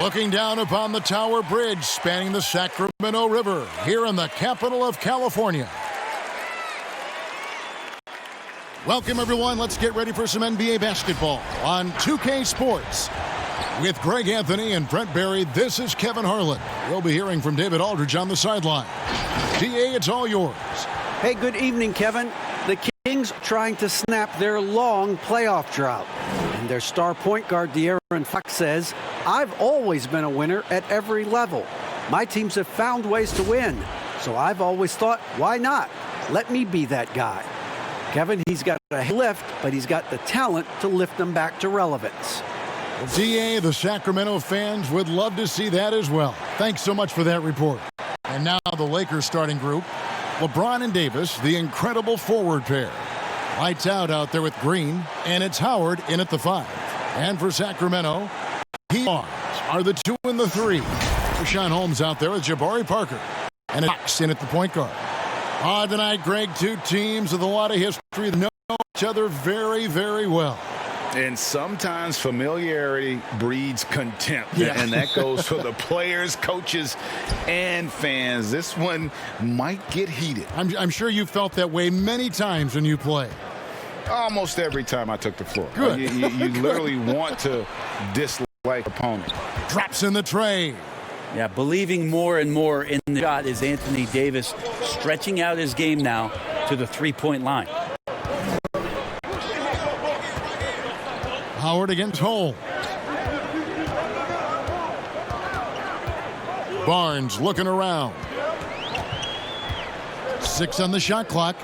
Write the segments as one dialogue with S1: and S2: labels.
S1: Looking down upon the Tower Bridge spanning the Sacramento River here in the capital of California. Welcome, everyone. Let's get ready for some NBA basketball on 2K Sports. With Greg Anthony and Brent Barry, this is Kevin Harlan. We'll be hearing from David Aldridge on the sideline. DA, it's all yours.
S2: Hey, good evening, Kevin. The Kings trying to snap their long playoff drought. And their star point guard, De'Aaron Fox, says, I've always been a winner at every level. My teams have found ways to win. So I've always thought, why not? Let me be that guy. Kevin, he's got a lift, but he's got the talent to lift them back to relevance.
S1: Well, DA, the Sacramento fans would love to see that as well. Thanks so much for that report. And now the Lakers starting group. LeBron and Davis, the incredible forward pair. Lights out there with Green, and it's Howard in at the 5. And for Sacramento, he are the 2 and the 3. Rashawn Holmes out there with Jabari Parker. And Fox in at the point guard. Tonight, Greg, two teams with a lot of history that know each other very, very well.
S3: And sometimes familiarity breeds contempt. Yeah. And that goes for the players, coaches, and fans. This one might get heated.
S1: I'm sure you felt that way many times when you play.
S3: Almost every time I took the floor.
S1: Good.
S3: You literally want to dislike opponent.
S1: Drops in the tray.
S4: Yeah, believing more and more in the shot is Anthony Davis, stretching out his game now to the three-point line.
S1: Howard against Holmes. Barnes looking around. 6 on the shot clock.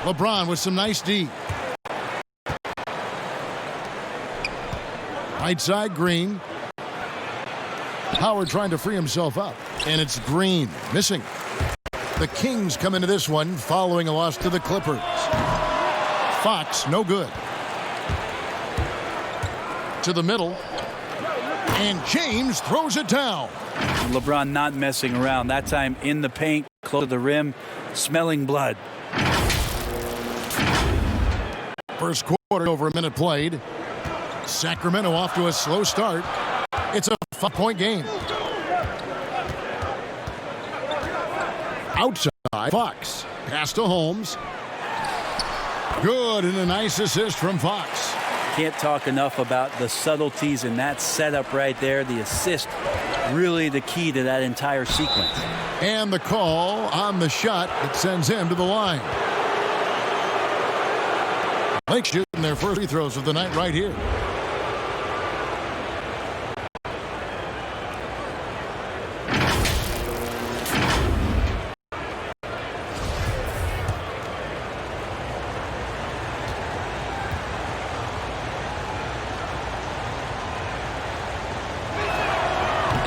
S1: LeBron with some nice D. Right side, Green. Howard trying to free himself up. And it's Green missing. The Kings come into this one following a loss to the Clippers. Fox, no good. To the middle. And James throws it down.
S4: LeBron not messing around. That time in the paint, close to the rim, smelling blood.
S1: First quarter, over a minute played. Sacramento off to a slow start. It's a 5-point game. Outside, Fox. Pass to Holmes. Good, and a nice assist from Fox.
S4: Can't talk enough about the subtleties in that setup right there. The assist, really the key to that entire sequence.
S1: And the call on the shot that sends him to the line. Lakers shooting their first free throws of the night right here.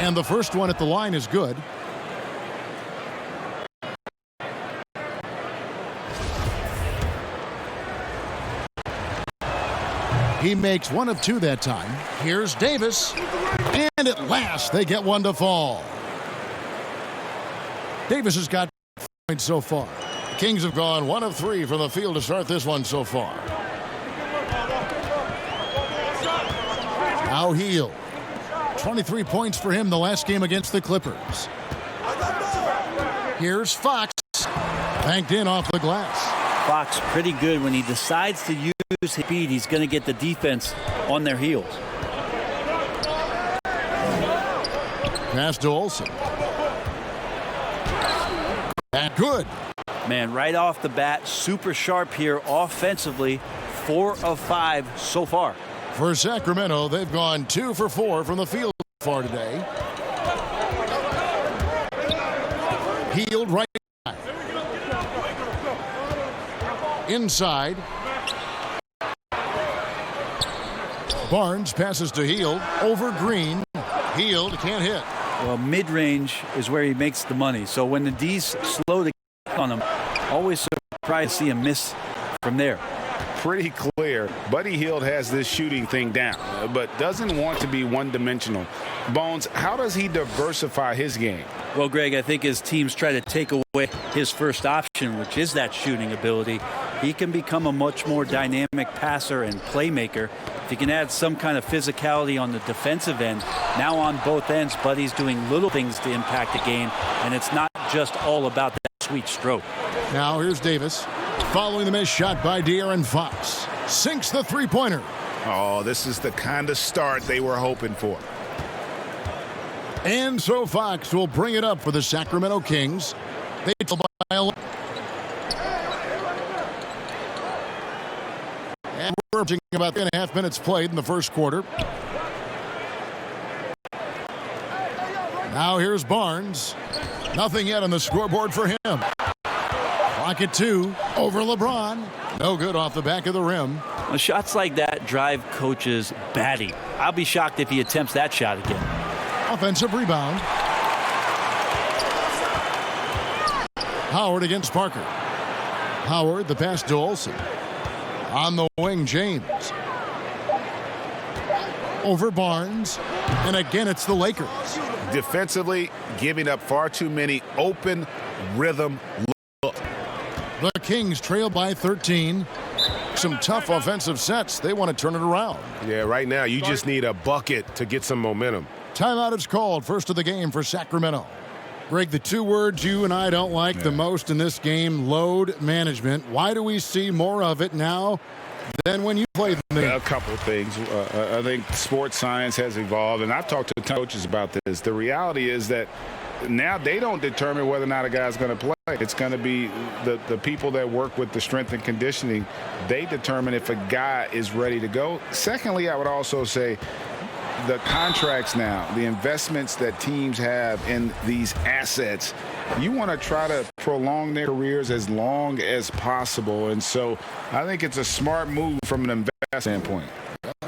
S1: And the first one at the line is good. He makes 1 of 2 that time. Here's Davis. And at last, they get one to fall. Davis has got points so far. The Kings have gone 1 of 3 from the field to start this one so far. Now Hield. 23 points for him the last game against the Clippers. Here's Fox. Banked in off the glass.
S4: Fox pretty good when he decides to use his speed. He's going to get the defense on their heels.
S1: Pass to Olsen. And good.
S4: Man, right off the bat, super sharp here offensively. 4 of 5 so far.
S1: For Sacramento, they've gone 2 for 4 from the field so far today. Hield right side. Inside. Barnes passes to Hield. Over Green. Hield can't hit.
S4: Well, mid-range is where he makes the money. So when the D's slow to get on him, always surprised to see him miss from there.
S3: Pretty clear. Buddy Hield has this shooting thing down, but doesn't want to be one-dimensional. Bones, how does he diversify his game?
S4: Well, Greg, I think as teams try to take away his first option, which is that shooting ability, he can become a much more dynamic passer and playmaker If you can add some kind of physicality on the defensive end, now on both ends, Buddy's doing little things to impact the game, and it's not just all about that sweet stroke.
S1: Now here's Davis. Following the missed shot by De'Aaron Fox. Sinks the three-pointer.
S3: Oh, this is the kind of start they were hoping for.
S1: And so Fox will bring it up for the Sacramento Kings. They trail by 11. And we're approaching about 3.5 minutes played in the first quarter. Now here's Barnes. Nothing yet on the scoreboard for him. Clock at 2 over LeBron. No good off the back of the rim.
S4: Well, shots like that drive coaches batty. I'll be shocked if he attempts that shot again.
S1: Offensive rebound. Howard against Parker. Howard, the pass to Olsen. On the wing, James. Over Barnes. And again, it's the Lakers.
S3: Defensively, giving up far too many open rhythm looks.
S1: The Kings trail by 13. Some tough offensive sets. They want to turn it around.
S5: Yeah, right now you just need a bucket to get some momentum.
S1: Timeout is called. First of the game for Sacramento. Greg, the two words you and I don't like the most in this game, load management. Why do we see more of it now than when you played the game?
S3: A couple of things. I think sports science has evolved, and I've talked to coaches about this. The reality is that now they don't determine whether or not a guy's going to play. It's going to be the people that work with the strength and conditioning. They determine if a guy is ready to go. Secondly, I would also say the contracts now, the investments that teams have in these assets, you want to try to prolong their careers as long as possible. And so I think it's a smart move from an investment standpoint.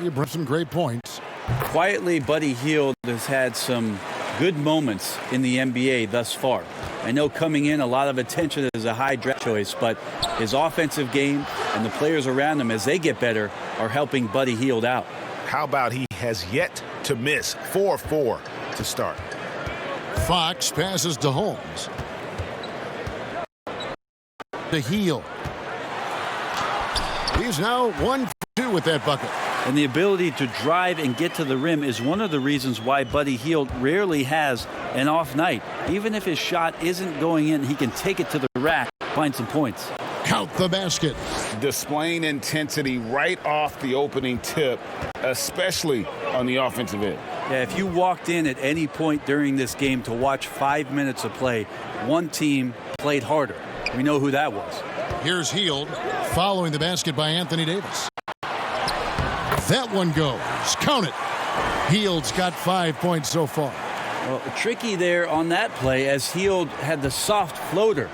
S1: You bring some great points.
S4: Quietly, Buddy Hield has had some good moments in the NBA thus far. I know coming in, a lot of attention as a high draft choice, but his offensive game and the players around him, as they get better, are helping Buddy Hield out.
S5: How about he has yet to miss 4-4 to start?
S1: Fox passes to Holmes. To Hield. He's now 1 for 2 with that bucket.
S4: And the ability to drive and get to the rim is one of the reasons why Buddy Hield rarely has an off night. Even if his shot isn't going in, he can take it to the rack, find some points.
S1: Count the basket.
S3: Displaying intensity right off the opening tip, especially on the offensive end.
S4: Yeah, if you walked in at any point during this game to watch 5 minutes of play, one team played harder. We know who that was.
S1: Here's Hield following the basket by Anthony Davis. That one goes. Count it. Hield's got 5 points so far.
S4: Well, tricky there on that play as Hield had the soft floater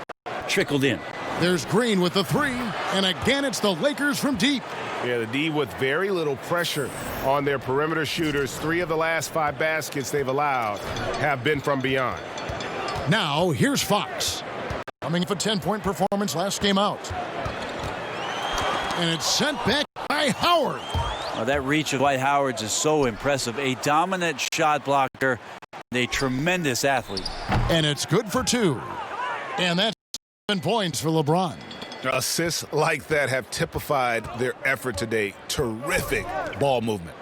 S4: trickled in.
S1: There's Green with the three, and again it's the Lakers from deep.
S5: Yeah, the D with very little pressure on their perimeter shooters. 3 of the last 5 baskets they've allowed have been from beyond.
S1: Now, here's Fox. Coming for a 10-point performance last game out. And it's sent back by Howard.
S4: That reach of Dwight Howard's is so impressive. A dominant shot blocker, a tremendous athlete.
S1: And it's good for 2. And that's 7 points for LeBron.
S3: Assists like that have typified their effort today. Terrific ball movement.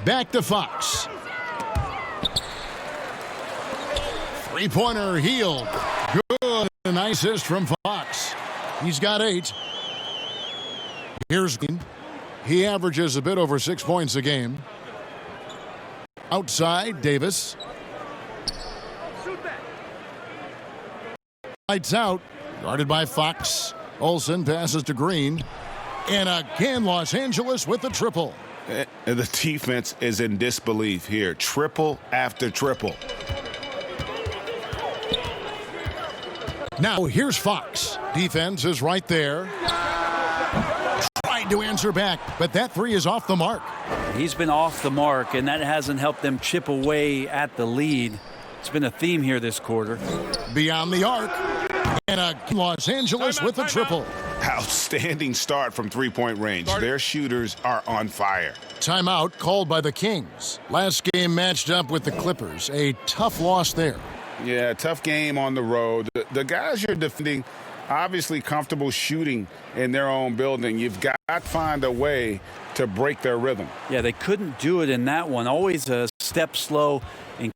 S1: Back to Fox. Three-pointer Hield. Good. A nice assist from Fox. He's got 8. Here's Green. He averages a bit over 6 points a game. Outside, Davis. Lights out. Guarded by Fox. Olsen passes to Green. And again, Los Angeles with the triple.
S3: And the defense is in disbelief here. Triple after triple.
S1: Now, here's Fox. Defense is right there. Tried to answer back, but that three is off the mark.
S4: He's been off the mark, and that hasn't helped them chip away at the lead. It's been a theme here this quarter.
S1: Beyond the arc. And Los Angeles with a triple.
S3: Outstanding start from three-point range. Their shooters are on fire.
S1: Timeout called by the Kings. Last game matched up with the Clippers. A tough loss there.
S3: Yeah, tough game on the road. The guys you're defending, obviously comfortable shooting in their own building. You've got to find a way to break their rhythm.
S4: Yeah, they couldn't do it in that one. Always a step slow. And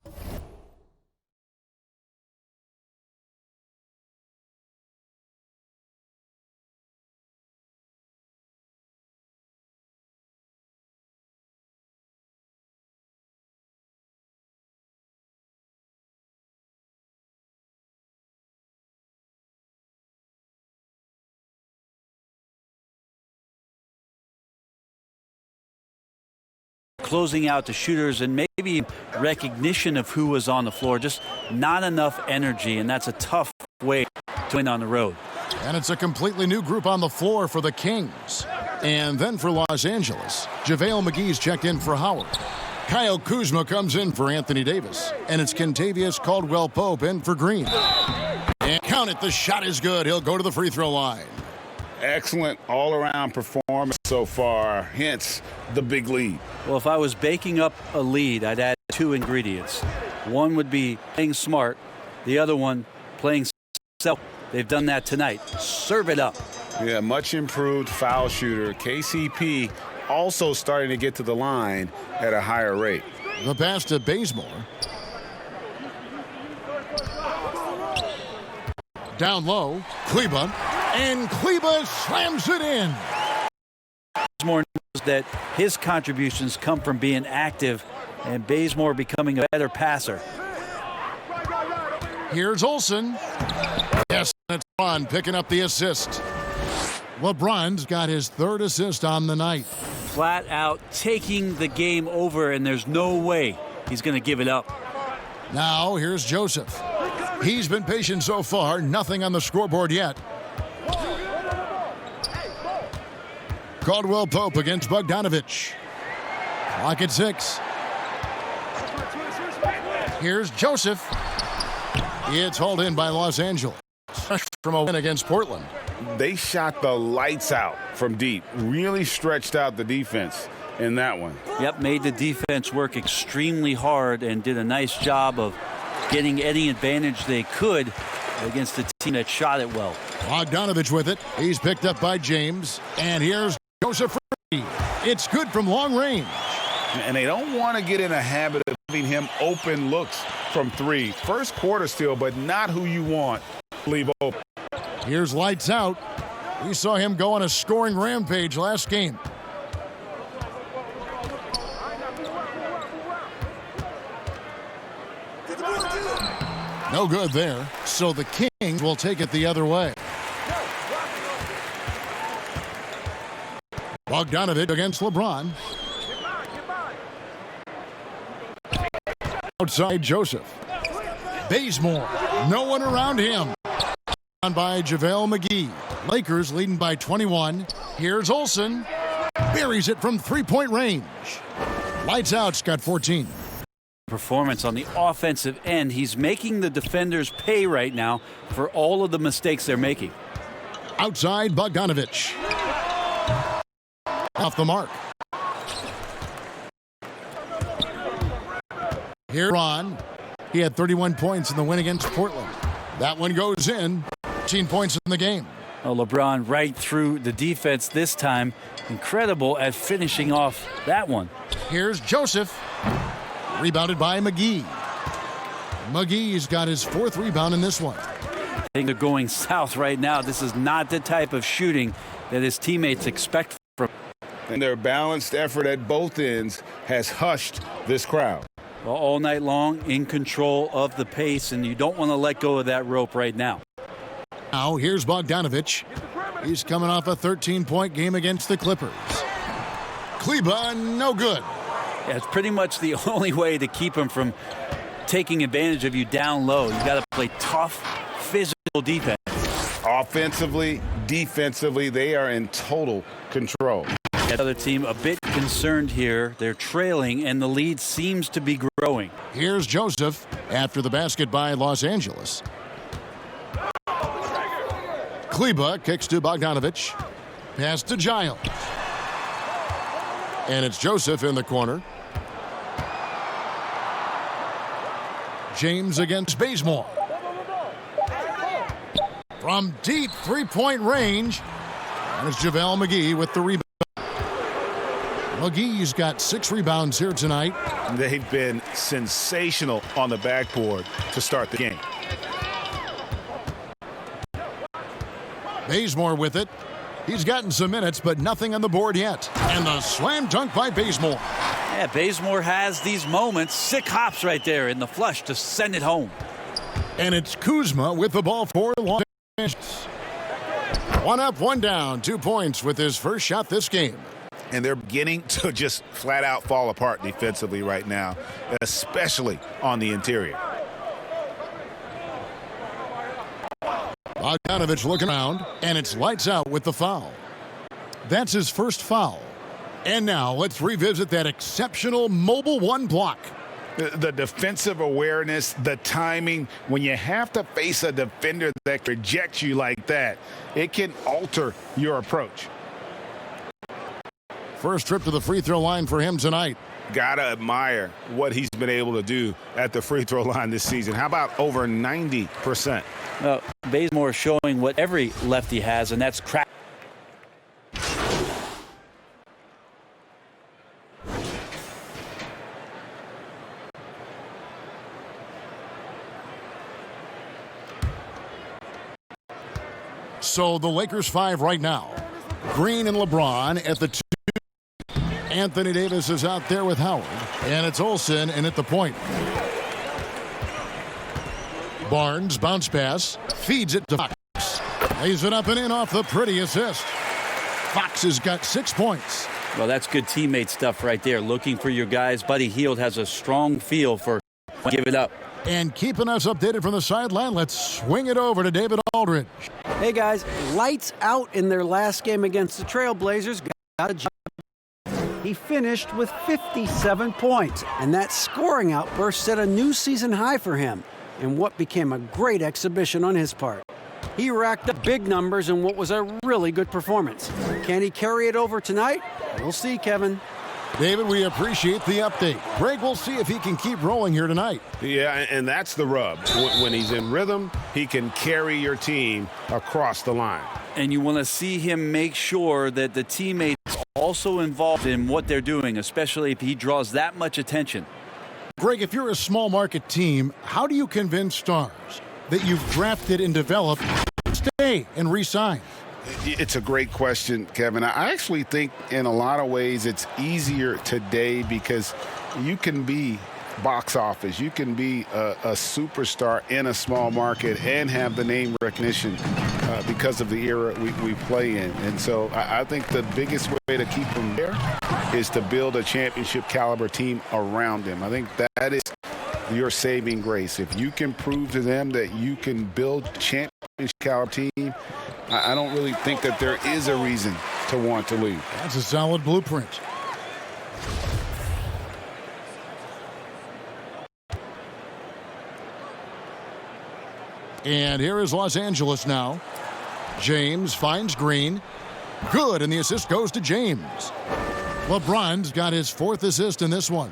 S4: closing out the shooters and maybe recognition of who was on the floor. Just not enough energy, and that's a tough way to win on the road.
S1: And it's a completely new group on the floor for the Kings. And then for Los Angeles, JaVale McGee's checked in for Howard. Kyle Kuzma comes in for Anthony Davis. And it's Kentavious Caldwell-Pope in for Green. And count it, the shot is good. He'll go to the free throw line.
S3: Excellent all-around performance so far, hence the big lead.
S4: Well, if I was baking up a lead, I'd add two ingredients. One would be playing smart. The other one, playing self. They've done that tonight. Serve it up.
S3: Yeah, much improved foul shooter. KCP also starting to get to the line at a higher rate.
S1: The pass to Bazemore. Down low, Kleba. And Kleba slams it in.
S4: Bazemore knows that his contributions come from being active and Bazemore becoming a better passer.
S1: Here's Olsen. Yes, it's LeBron picking up the assist. LeBron's got his third assist on the night.
S4: Flat out taking the game over, and there's no way he's going to give it up.
S1: Now here's Joseph. He's been patient so far, nothing on the scoreboard yet. Caldwell-Pope against Bogdanovich. Clock at 6. Here's Joseph. It's hauled in by Los Angeles. From a win against Portland.
S3: They shot the lights out from deep. Really stretched out the defense in that one.
S4: Yep, made the defense work extremely hard and did a nice job of getting any advantage they could against a team that shot it well.
S1: Bogdanovich with it. He's picked up by James. And here's Joseph. It's good from long range.
S3: And they don't want to get in a habit of giving him open looks from three. First quarter still, but not who you want to leave open.
S1: Here's lights out. We saw him go on a scoring rampage last game. No good there. So the Kings will take it the other way. Bogdanovich against LeBron. Outside Joseph. Bazemore. No one around him. On by JaVale McGee. Lakers leading by 21. Here's Olsen. Buries it from three-point range. Lights out's got 14.
S4: Performance on the offensive end. He's making the defenders pay right now for all of the mistakes they're making.
S1: Outside Bogdanovich. Off the mark. Here Ron. He had 31 points in the win against Portland. That one goes in. 15 points in the game.
S4: Oh, LeBron right through the defense this time. Incredible at finishing off that one.
S1: Here's Joseph. Rebounded by McGee. McGee's got his fourth rebound in this one.
S4: I think they're going south right now. This is not the type of shooting that his teammates expect from.
S3: And their balanced effort at both ends has hushed this crowd.
S4: Well, all night long, in control of the pace, and you don't want to let go of that rope right now.
S1: Now, here's Bogdanovich. He's coming off a 13-point game against the Clippers. Kleba, no good.
S4: Yeah, it's pretty much the only way to keep him from taking advantage of you down low. You got to play tough, physical defense.
S3: Offensively, defensively, they are in total control.
S4: The other team a bit concerned here. They're trailing, and the lead seems to be growing.
S1: Here's Joseph after the basket by Los Angeles. Kleba kicks to Bogdanovich. Pass to Giles. And it's Joseph in the corner. James against Bazemore. From deep three-point range. And it's JaVale McGee with the rebound. McGee's got 6 rebounds here tonight.
S5: They've been sensational on the backboard to start the game.
S1: Bazemore with it. He's gotten some minutes, but nothing on the board yet. And the slam dunk by Bazemore.
S4: Yeah, Bazemore has these moments. 6 hops right there in the flush to send it home.
S1: And it's Kuzma with the ball for Los Angeles. 1 up, 1 down, 2 points with his first shot this game.
S5: And they're beginning to just flat out fall apart defensively right now, especially on the interior.
S1: Bogdanovich looking around, and it's lights out with the foul. That's his first foul. And now let's revisit that exceptional mobile 1 block.
S5: The defensive awareness, the timing, when you have to face a defender that rejects you like that, it can alter your approach.
S1: First trip to the free throw line for him tonight.
S5: Gotta admire what he's been able to do at the free throw line this season. How about over 90%?
S4: Bazemore showing what every lefty has, and that's crack.
S1: So the Lakers 5 right now. Green and LeBron at the 2. Anthony Davis is out there with Howard. And it's Olsen in at the point. Barnes, bounce pass, feeds it to Fox. Lays it up and in off the pretty assist. Fox has got 6 points.
S4: Well, that's good teammate stuff right there. Looking for your guys. Buddy Hield has a strong feel for give it up.
S1: And keeping us updated from the sideline, let's swing it over to David Aldridge.
S2: Hey, guys, lights out in their last game against the Trailblazers. Got a job. He finished with 57 points, and that scoring outburst set a new season high for him in what became a great exhibition on his part. He racked up big numbers in what was a really good performance. Can he carry it over tonight? We'll see, Kevin.
S1: David, we appreciate the update. Greg, we'll see if he can keep rolling here tonight.
S5: Yeah, and that's the rub. When he's in rhythm, he can carry your team across the line.
S4: And you want to see him make sure that the teammates also involved in what they're doing, especially if he draws that much attention.
S1: Greg, if you're a small market team, how do you convince stars that you've drafted and developed to stay and re-sign?
S3: It's a great question, Kevin. I actually think in a lot of ways it's easier today because you can be box office. You can be a superstar in a small market and have the name recognition because of the era we play in. And so I think the biggest way to keep them there is to build a championship caliber team around them. I think that is your saving grace. If you can prove to them that you can build championship caliber team, I don't really think that there is a reason to want to leave.
S1: That's a solid blueprint. And here is Los Angeles now. James finds Green. Good, and the assist goes to James. LeBron's got his 4th assist in this one.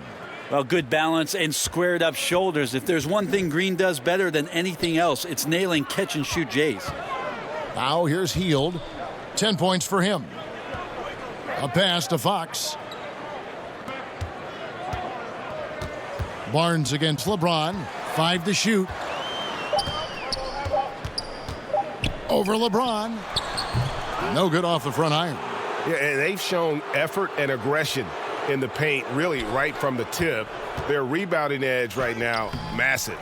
S4: Well, good balance and squared up shoulders. If there's one thing Green does better than anything else, it's nailing catch and shoot Jays.
S1: Now here's Hield. 10 points for him. A pass to Fox. Barnes against LeBron. 5 to shoot. Over LeBron. No good off the front iron.
S5: Yeah, and they've shown effort and aggression in the paint, really right from the tip. Their rebounding edge right now, massive.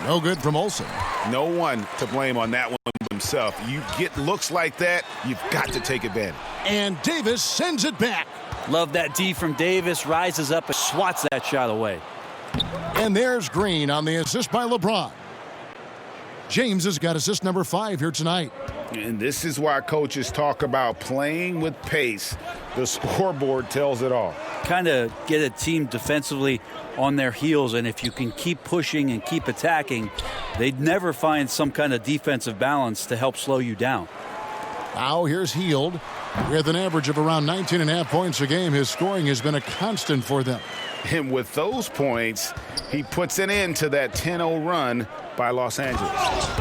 S1: No good from Olsen.
S5: No one to blame on that one himself. You get looks like that, you've got to take advantage.
S1: And Davis sends it back.
S4: Love that D from Davis. Rises up and swats that shot away.
S1: And there's Green on the assist by LeBron. James has got assist number 5 here tonight.
S3: And this is why coaches talk about playing with pace. The scoreboard tells it all.
S4: Kind of get a team defensively on their heels, and if you can keep pushing and keep attacking, they'd never find some kind of defensive balance to help slow you down.
S1: Now here's Hield. With an average of around 19.5 points a game, his scoring has been a constant for them.
S3: And with those points, he puts an end to that 10-0 run by Los Angeles.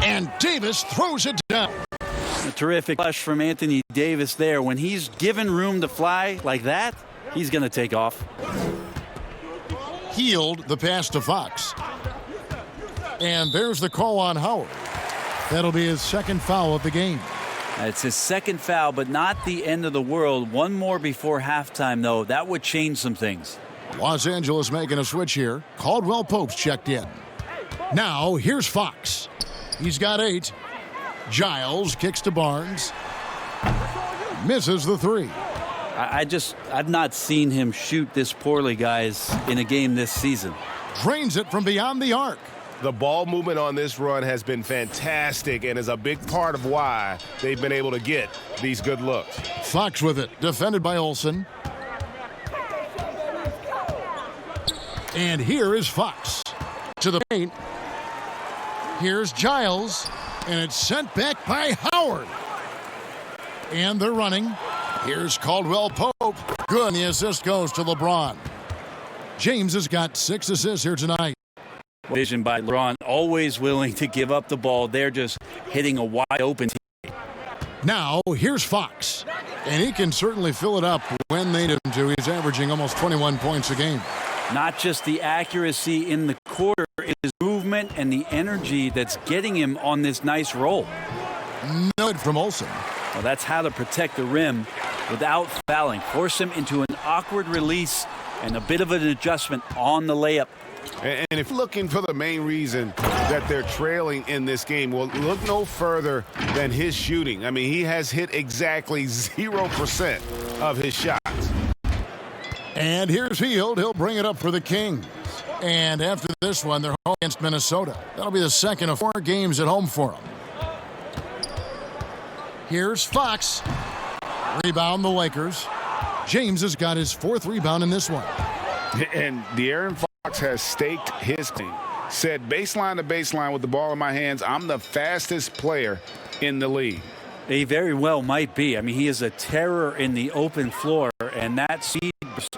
S1: And Davis throws it down.
S4: A terrific flush from Anthony Davis there. When he's given room to fly like that, he's going to take off.
S1: Healed the pass to Fox. And there's the call on Howard. That'll be his second foul of the game.
S4: It's his second foul, but not the end of the world. One more before halftime, though. That would change some things.
S1: Los Angeles making a switch here. Caldwell Pope's checked in. Now, here's Fox. He's got 8. Giles kicks to Barnes. Misses the 3.
S4: I've not seen him shoot this poorly, guys, in a game this season.
S1: Drains it from beyond the arc.
S5: The ball movement on this run has been fantastic and is a big part of why they've been able to get these good looks.
S1: Fox with it, defended by Olsen. And here is Fox to the paint. Here's Giles, and it's sent back by Howard. And they're running. Here's Caldwell Pope. Good, and the assist goes to LeBron. James has got 6 assists here tonight.
S4: Vision by LeBron, always willing to give up the ball. They're just hitting a wide open team.
S1: Now, here's Fox. And he can certainly fill it up when they need him to. He's averaging almost 21 points a game.
S4: Not just the accuracy in the quarter, it is movement and the energy that's getting him on this nice roll.
S1: Good from Olsen.
S4: Well, that's how to protect the rim without fouling. Force him into an awkward release and a bit of an adjustment on the layup.
S5: And if looking for the main reason that they're trailing in this game, well, look no further than his shooting. I mean, he has hit exactly 0% of his shots.
S1: And here's Hield. He'll bring it up for the Kings. And after this one, they're home against Minnesota. That'll be the second of 4 games at home for them. Here's Fox. Rebound the Lakers. James has got his 4th rebound in this one.
S3: And De'Aaron Fox has staked his claim. Said baseline to baseline with the ball in my hands, I'm the fastest player in the league.
S4: He very well might be. I mean, he is a terror in the open floor, and that speed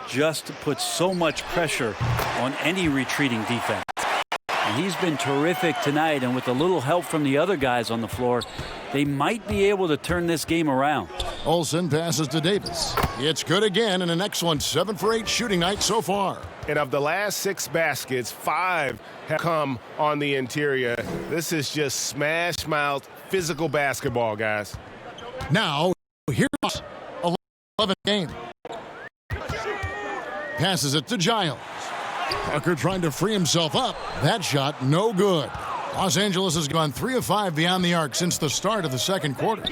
S4: just puts so much pressure on any retreating defense. And he's been terrific tonight, and with a little help from the other guys on the floor, they might be able to turn this game around.
S1: Olsen passes to Davis. It's good again, and an excellent 7 for 8 shooting night so far.
S5: And of the last 6 baskets, 5 have come on the interior. This is just smash mouth physical basketball, guys.
S1: Now, here's 11 game. Passes it to Giles. Parker trying to free himself up. That shot, no good. Los Angeles has gone 3 of 5 beyond the arc since the start of the second quarter.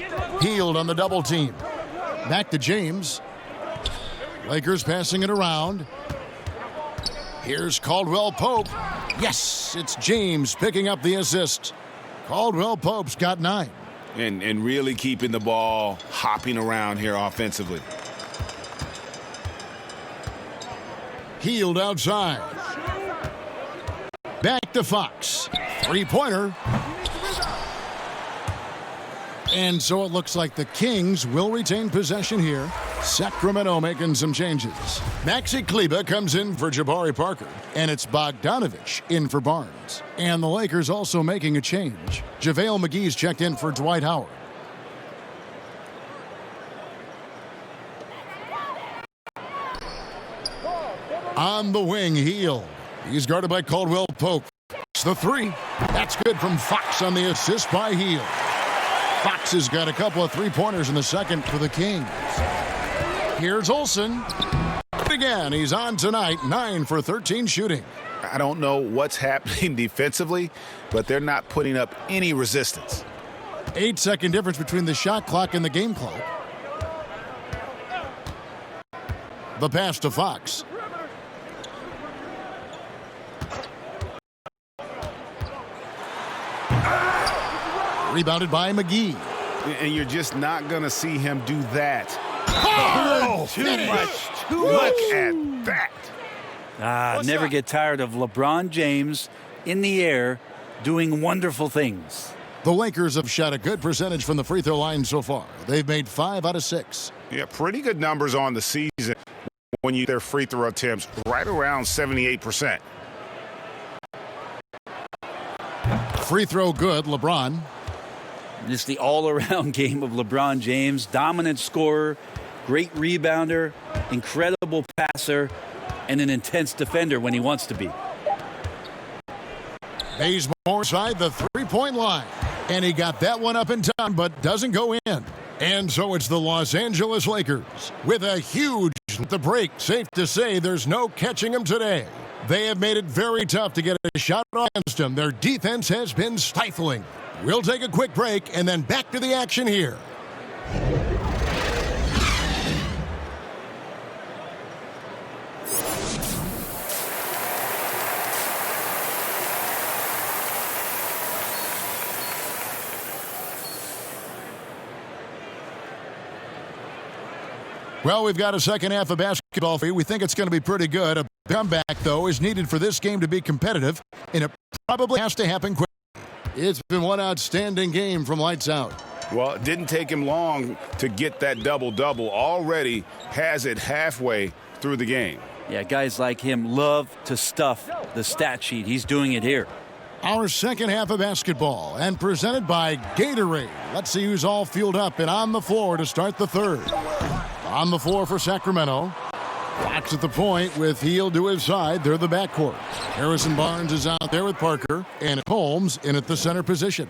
S1: Hield on the double team. Back to James. Lakers passing it around. Here's Caldwell Pope. Yes, it's James picking up the assist. Caldwell Pope's got 9.
S5: And really keeping the ball hopping around here offensively.
S1: Hield outside. Back to Fox. 3-pointer. And so it looks like the Kings will retain possession here. Sacramento making some changes. Maxi Kleber comes in for Jabari Parker. And it's Bogdanovich in for Barnes. And the Lakers also making a change. JaVale McGee's checked in for Dwight Howard. On the wing, Hield. He's guarded by Caldwell Pope. It's the 3. That's good from Fox on the assist by Hield. Fox has got a couple of 3-pointers in the second for the Kings. Here's Olsen. Again, he's on tonight, 9 for 13 shooting.
S5: I don't know what's happening defensively, but they're not putting up any resistance.
S1: 8-second difference between the shot clock and the game clock. The pass to Fox. Rebounded by McGee.
S5: And you're just not going to see him do that.
S1: Oh,
S5: too much. Look at that.
S4: Never get tired of LeBron James in the air doing wonderful things.
S1: The Lakers have shot a good percentage from the free throw line so far. They've made 5 out of 6.
S3: Yeah, pretty good numbers on the season when you their free throw attempts, right around 78%.
S1: Free throw good, LeBron.
S4: Just the all-around game of LeBron James, dominant scorer, Great rebounder, incredible passer, and an intense defender when he wants to be.
S1: Bazemore side the three-point line. And he got that one up in time, but doesn't go in. And so it's the Los Angeles Lakers with a huge the break. Safe to say there's no catching them today. They have made it very tough to get a shot against them. Their defense has been stifling. We'll take a quick break and then back to the action here. Well, we've got a second half of basketball for you. We think it's going to be pretty good. A comeback, though, is needed for this game to be competitive, and it probably has to happen quickly. It's been one outstanding game from lights out.
S3: Well, it didn't take him long to get that double-double. Already has it halfway through the game.
S4: Yeah, guys like him love to stuff the stat sheet. He's doing it here.
S1: Our second half of basketball, and presented by Gatorade. Let's see who's all fueled up and on the floor to start the third. On the floor for Sacramento. Fox at the point with Hield to his side. They're the backcourt. Harrison Barnes is out there with Parker. And Holmes in at the center position.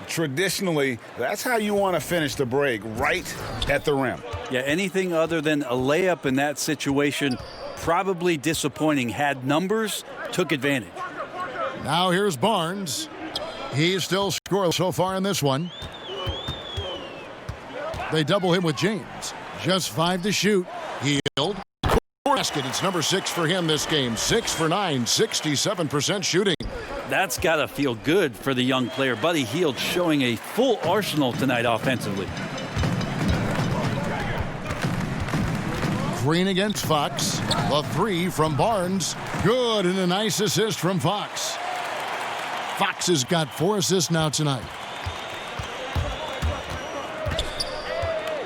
S3: Traditionally, that's how you want to finish the break, right at the rim.
S4: Yeah, anything other than a layup in that situation, probably disappointing. Had numbers, took advantage.
S1: Now here's Barnes. He's still scoreless so far in this one. They double him with James. Just 5 to shoot. Hield. Basket. It's number 6 for him this game. 6 for 9, 67% shooting.
S4: That's got to feel good for the young player. Buddy Hield showing a full arsenal tonight offensively.
S1: Green against Fox. The 3 from Barnes. Good, and a nice assist from Fox. Fox has got 4 assists now tonight.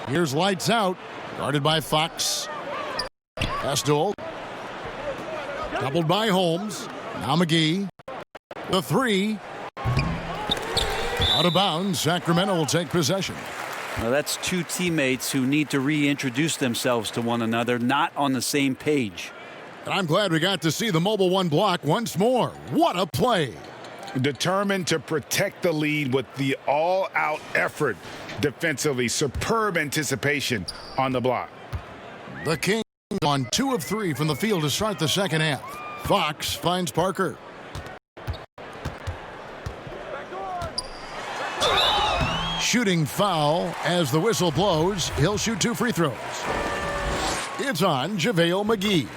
S1: Here's lights out. Guarded by Fox. Estel. Doubled by Holmes. Now McGee. The 3. Out of bounds. Sacramento will take possession.
S4: Well, that's two teammates who need to reintroduce themselves to one another, not on the same page.
S1: I'm glad we got to see the mobile one block once more. What a play.
S3: Determined to protect the lead with the all-out effort defensively. Superb anticipation on the block.
S1: The Kings on 2 of 3 from the field to start the second half. Fox finds Parker. Shooting foul as the whistle blows. He'll shoot 2 free throws. It's on JaVale McGee.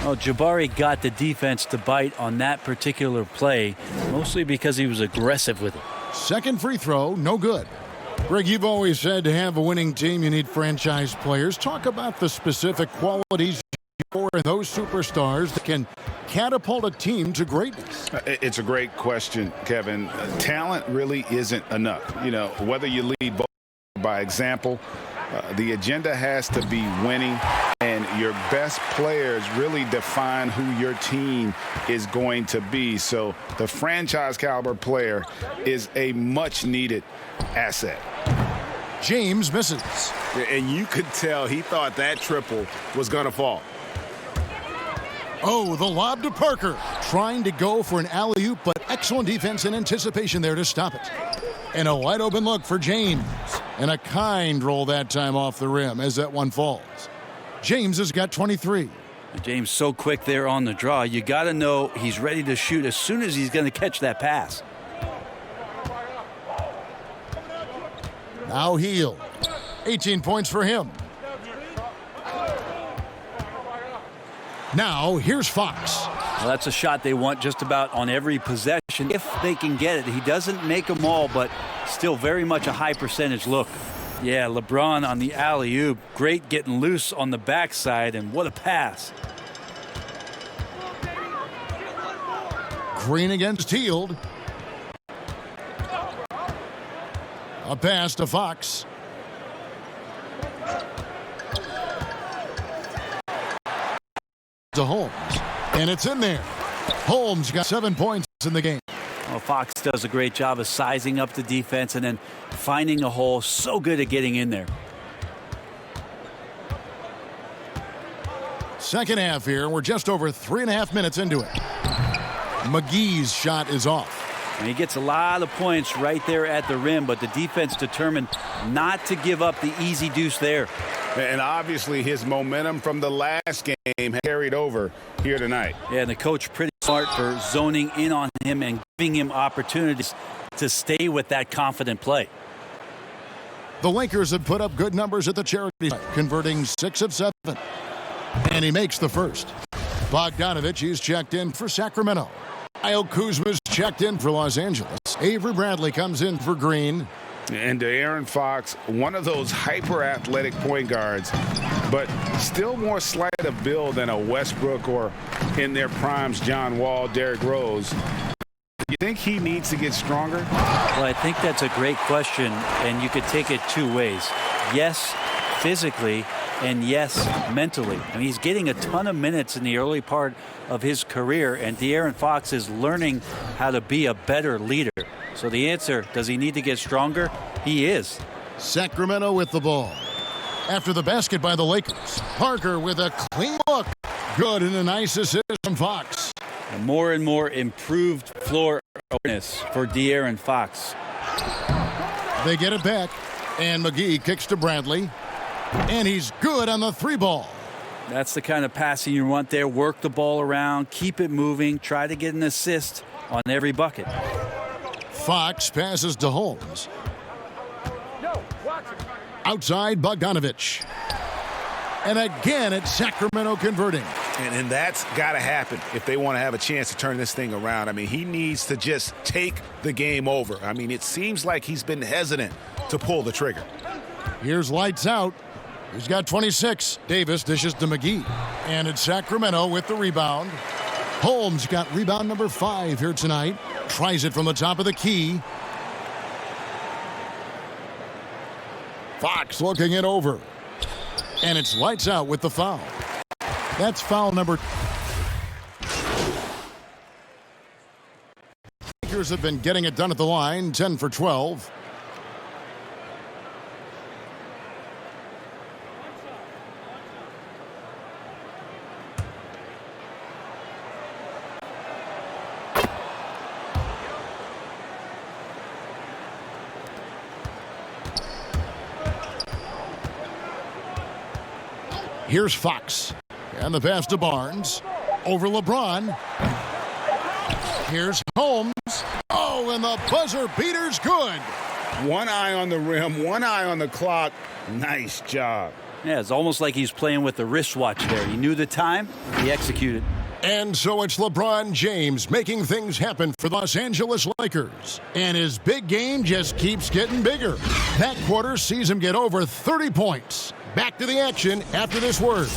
S4: Oh, Jabari got the defense to bite on that particular play, mostly because he was aggressive with it.
S1: Second free throw, no good. Greg, you've always said to have a winning team, you need franchise players. Talk about the specific qualities for those superstars that can catapult a team to greatness.
S3: It's a great question, Kevin. Talent really isn't enough. You know, whether you lead by example, the agenda has to be winning, and your best players really define who your team is going to be. So the franchise caliber player is a much needed asset.
S1: James misses.
S5: And you could tell he thought that triple was going to fall.
S1: Oh, the lob to Parker. Trying to go for an alley-oop, but excellent defense and anticipation there to stop it. And a wide open look for James. And a kind roll that time off the rim as that one falls. James has got 23.
S4: James so quick there on the draw. You got to know he's ready to shoot as soon as he's going to catch that pass.
S1: Now Hield. 18 points for him. Now here's Fox.
S4: Well, that's a shot they want just about on every possession if they can get it. He doesn't make them all, but still very much a high percentage look. Yeah, LeBron on the alley-oop. Great getting loose on the backside, and what a pass.
S1: Green against Hield. A pass to Fox. To Holmes. And it's in there. Holmes got 7 points in the game.
S4: Well, Fox does a great job of sizing up the defense and then finding a hole. So good at getting in there.
S1: Second half here. We're just over 3.5 minutes into it. McGee's shot is off.
S4: And he gets a lot of points right there at the rim, but the defense determined not to give up the easy deuce there.
S3: And obviously his momentum from the last game carried over here tonight.
S4: Yeah, and the coach pretty smart for zoning in on him and giving him opportunities to stay with that confident play.
S1: The Lakers have put up good numbers at the charity site, converting 6 of 7. And he makes the first. Bogdanovich, he's checked in for Sacramento. Kyle Kuzma's checked in for Los Angeles. Avery Bradley comes in for Green.
S3: And De'Aaron Fox, one of those hyper-athletic point guards, but still more slight of build than a Westbrook or, in their primes, John Wall, Derrick Rose. You think he needs to get stronger?
S4: Well, I think that's a great question, and you could take it two ways. Yes, physically, and yes, mentally. I mean, he's getting a ton of minutes in the early part of his career, and De'Aaron Fox is learning how to be a better leader. So the answer, does he need to get stronger? He is.
S1: Sacramento with the ball. After the basket by the Lakers, Parker with a clean look. Good, and a nice assist from Fox.
S4: And more improved floor awareness for De'Aaron Fox.
S1: They get it back, and McGee kicks to Bradley. And he's good on the 3-ball.
S4: That's the kind of passing you want there. Work the ball around, keep it moving, try to get an assist on every bucket.
S1: Fox passes to Holmes. Outside, Bogdanovich. And again, it's Sacramento converting.
S5: And that's got to happen if they want to have a chance to turn this thing around. I mean, he needs to just take the game over. I mean, it seems like he's been hesitant to pull the trigger.
S1: Here's lights out. He's got 26. Davis dishes to McGee. And it's Sacramento with the rebound. Holmes got rebound number 5 here tonight. Tries it from the top of the key. Fox looking it over. And it's lights out with the foul. That's foul number. Lakers have been getting it done at the line, 10 for 12. Here's Fox. And the pass to Barnes. Over LeBron. Here's Holmes. Oh, and the buzzer beater's good.
S3: One eye on the rim, one eye on the clock. Nice job.
S4: Yeah, it's almost like he's playing with the wristwatch there. He knew the time, he executed.
S1: And so it's LeBron James making things happen for the Los Angeles Lakers. And his big game just keeps getting bigger. That quarter sees him get over 30 points. Back to the action after this word.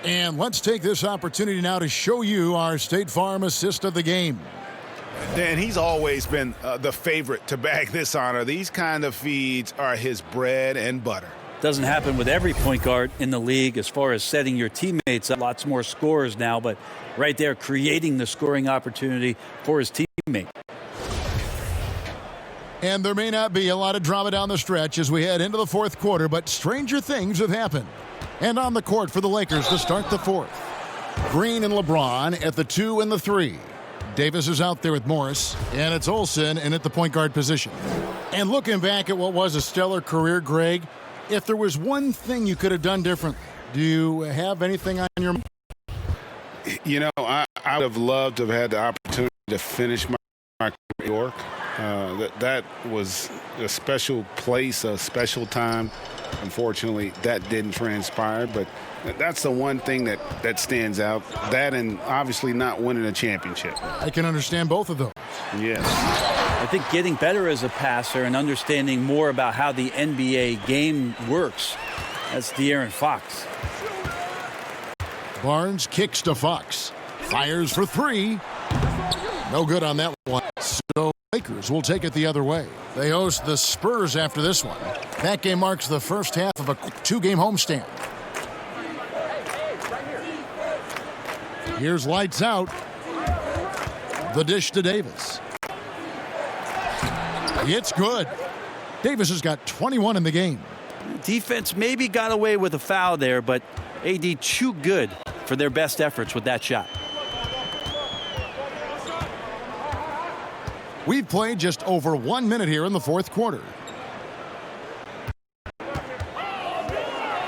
S1: And let's take this opportunity now to show you our State Farm assist of the game.
S5: Dan, he's always been the favorite to bag this honor. These kind of feeds are his bread and butter.
S4: Doesn't happen with every point guard in the league as far as setting your teammates up. Lots more scorers now, but right there creating the scoring opportunity for his teammate.
S1: And there may not be a lot of drama down the stretch as we head into the fourth quarter, but stranger things have happened. And on the court for the Lakers to start the fourth. Green and LeBron at the 2 and the 3. Davis is out there with Morris, and it's Olsen in at the point guard position. And looking back at what was a stellar career, Greg, if there was one thing you could have done differently, do you have anything on your mind?
S3: You know, I would have loved to have had the opportunity to finish my career in New York. That was a special place, a special time. Unfortunately, that didn't transpire, but that's the one thing that stands out. That and obviously not winning a championship.
S1: I can understand both of those.
S3: Yes.
S4: I think getting better as a passer and understanding more about how the NBA game works. That's De'Aaron Fox.
S1: Barnes kicks to Fox. Fires for 3. No good on that one. So Lakers will take it the other way. They host the Spurs after this one. That game marks the first half of a 2-game homestand. Here's lights out. The dish to Davis. It's good. Davis has got 21 in the game.
S4: Defense maybe got away with a foul there, but AD too good for their best efforts with that shot.
S1: We've played just over 1 minute here in the fourth quarter.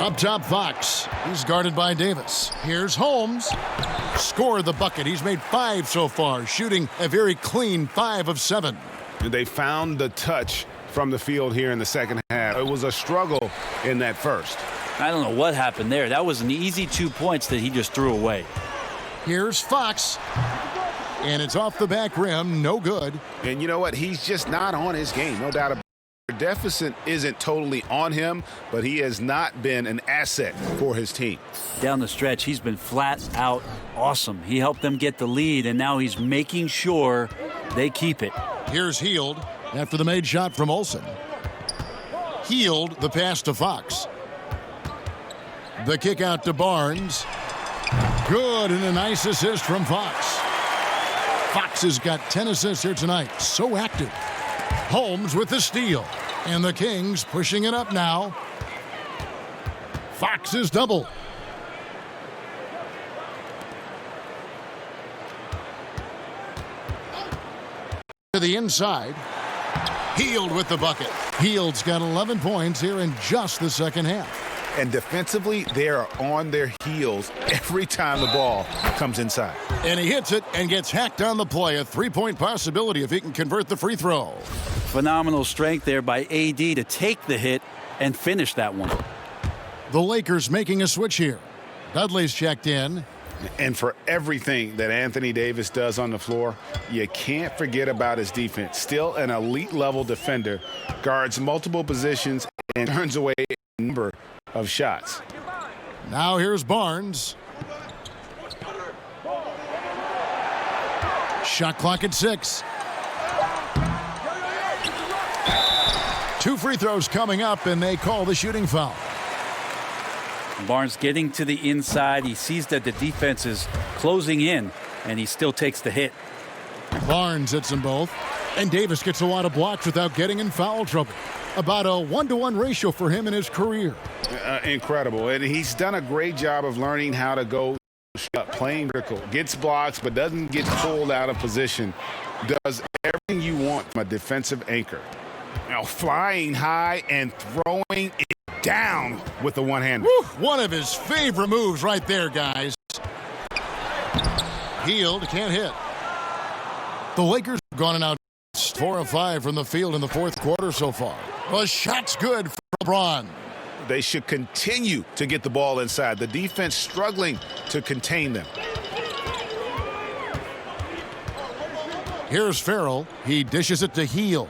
S1: Up top, Fox. He's guarded by Davis. Here's Holmes. Scored the bucket. He's made 5 so far, shooting a very clean 5 of 7.
S5: They found the touch from the field here in the second half. It was a struggle in that first.
S4: I don't know what happened there. That was an easy 2 points that he just threw away.
S1: Here's Fox. And it's off the back rim. No good.
S5: And you know what? He's just not on his game. No doubt about it. The deficit isn't totally on him, but he has not been an asset for his team.
S4: Down the stretch, he's been flat out awesome. He helped them get the lead, and now he's making sure they keep it.
S1: Here's Hield after the made shot from Olsen. Hield the pass to Fox. The kick out to Barnes. Good, and a nice assist from Fox. Fox has got 10 assists here tonight. So active. Holmes with the steal. And the Kings pushing it up now. Fox is double. To the inside. Hield with the bucket. Hield's got 11 points here in just the second half.
S5: And defensively, they are on their heels every time the ball comes inside.
S1: And he hits it and gets hacked on the play. A three-point possibility if he can convert the free throw.
S4: Phenomenal strength there by AD to take the hit and finish that one.
S1: The Lakers making a switch here. Dudley's checked in.
S5: And for everything that Anthony Davis does on the floor, you can't forget about his defense. Still an elite level defender, guards multiple positions and turns away a number of shots.
S1: Now here's Barnes. Shot clock at 6. 2 free throws coming up, and they call the shooting foul.
S4: Barnes getting to the inside. He sees that the defense is closing in, and he still takes the hit.
S1: Barnes hits them both, and Davis gets a lot of blocks without getting in foul trouble. About a 1-to-1 ratio for him in his career.
S5: Incredible. And he's done a great job of learning how to go playing vertical. Gets blocks, but doesn't get pulled out of position. Does everything you want from a defensive anchor. Now flying high and throwing it down with the one-hander.
S1: One of his favorite moves right there, guys. Hield can't hit. The Lakers have gone out 4 of 5 from the field in the fourth quarter so far. The shot's good for LeBron.
S5: They should continue to get the ball inside. The defense struggling to contain them.
S1: Here's Farrell. He dishes it to Hield.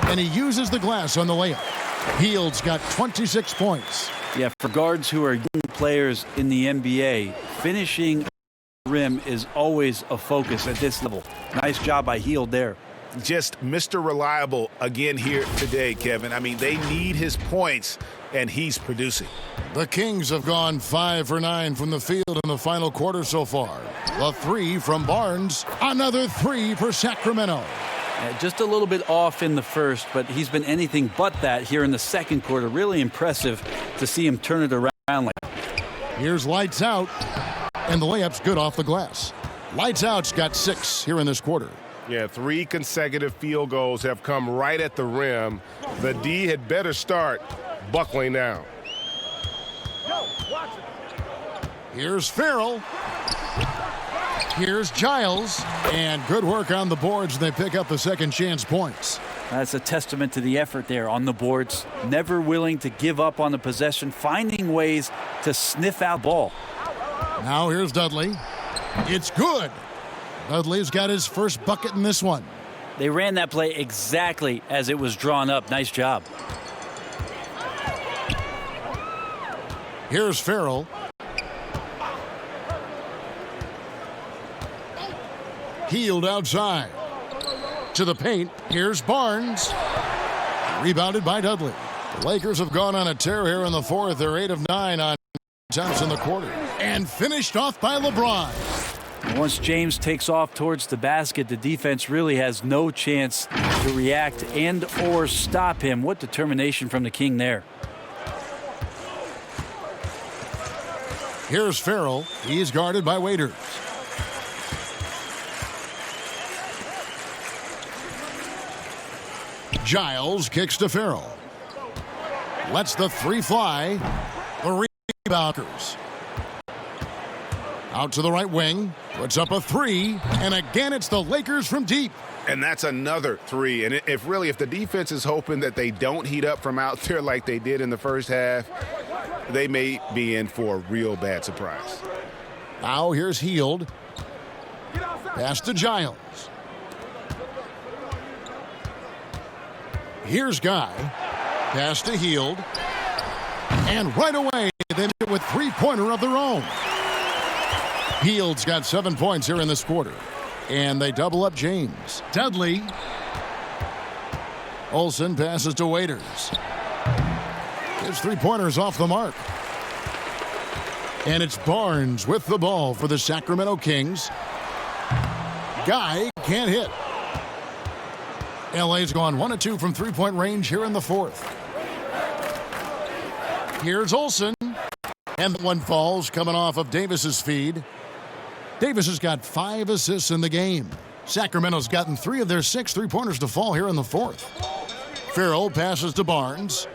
S1: And he uses the glass on the layup. Hield's got 26 points.
S4: Yeah, for guards who are young players in the NBA, finishing the rim is always a focus at this level. Nice job by Hield there.
S5: Just Mr. Reliable again here today, Kevin. I mean, they need his points, and he's producing.
S1: The Kings have gone 5 for 9 from the field in the final quarter so far. A 3 from Barnes. Another 3 for Sacramento.
S4: Just a little bit off in the first, but he's been anything but that here in the second quarter. Really impressive to see him turn it around like that.
S1: Here's lights out, and the layup's good off the glass. Lights out's got 6 here in this quarter.
S6: Yeah, 3 consecutive field goals have come right at the rim. The D had better start buckling down.
S1: Here's Farrell. Here's Giles. And good work on the boards, and they pick up the second chance points.
S4: That's a testament to the effort there on the boards. Never willing to give up on the possession, finding ways to sniff out ball.
S1: Now here's Dudley. It's good. Dudley's got his first bucket in this one.
S4: They ran that play exactly as it was drawn up. Nice job.
S1: Here's Farrell. Hield outside. To the paint. Here's Barnes. Rebounded by Dudley. The Lakers have gone on a tear here in the fourth. They're 8 of 9 on attempts in the quarter. And finished off by LeBron.
S4: Once James takes off towards the basket, the defense really has no chance to react and or stop him. What determination from the King there.
S1: Here's Farrell. He's guarded by Waiters. Giles kicks to Farrell. Lets the three fly. The rebounders. Out to the right wing. Puts up a three. And again, it's the Lakers from deep.
S5: And that's another three. And if the defense is hoping that they don't heat up from out there like they did in the first half, they may be in for a real bad surprise.
S1: Now here's Hield. Pass to Giles. Here's Guy. Pass to Hield. And right away, they make it with three-pointer of their own. Hield's got 7 points here in this quarter. And they double up James. Dudley. Olsen passes to Waiters. His three-pointers off the mark. And it's Barnes with the ball for the Sacramento Kings. Guy can't hit. LA's gone 1 of 2 from three-point range here in the fourth. Here's Olsen. And the one falls coming off of Davis's feed. Davis has got 5 assists in the game. Sacramento's gotten 3 of their 6 three-pointers to fall here in the fourth. Farrell passes to Barnes.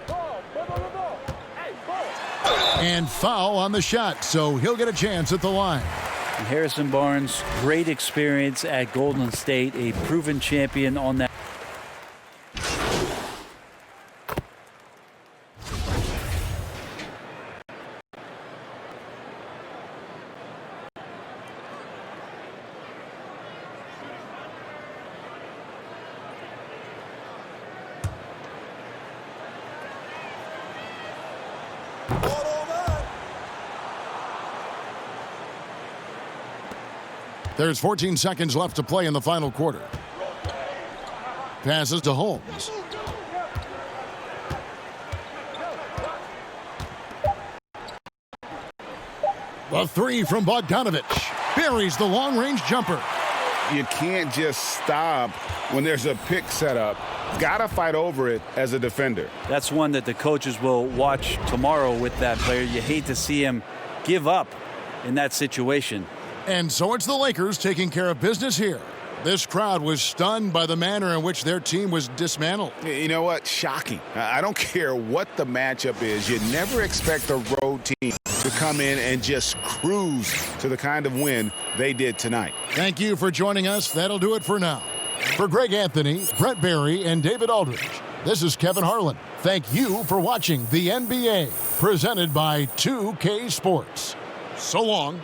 S1: And foul on the shot, so he'll get a chance at the line.
S4: And Harrison Barnes, great experience at Golden State, a proven champion on that.
S1: There's 14 seconds left to play in the final quarter. Passes to Holmes. The three from Bogdanovich buries the long-range jumper.
S5: You can't just stop when there's a pick set up. Gotta fight over it as a defender.
S4: That's one that the coaches will watch tomorrow with that player. You hate to see him give up in that situation.
S1: And so it's the Lakers taking care of business here. This crowd was stunned by the manner in which their team was dismantled.
S5: You know what? Shocking. I don't care what the matchup is. You never expect a road team to come in and just cruise to the kind of win they did tonight.
S1: Thank you for joining us. That'll do it for now. For Greg Anthony, Brett Barry, and David Aldridge, this is Kevin Harlan. Thank you for watching the NBA, presented by 2K Sports. So long.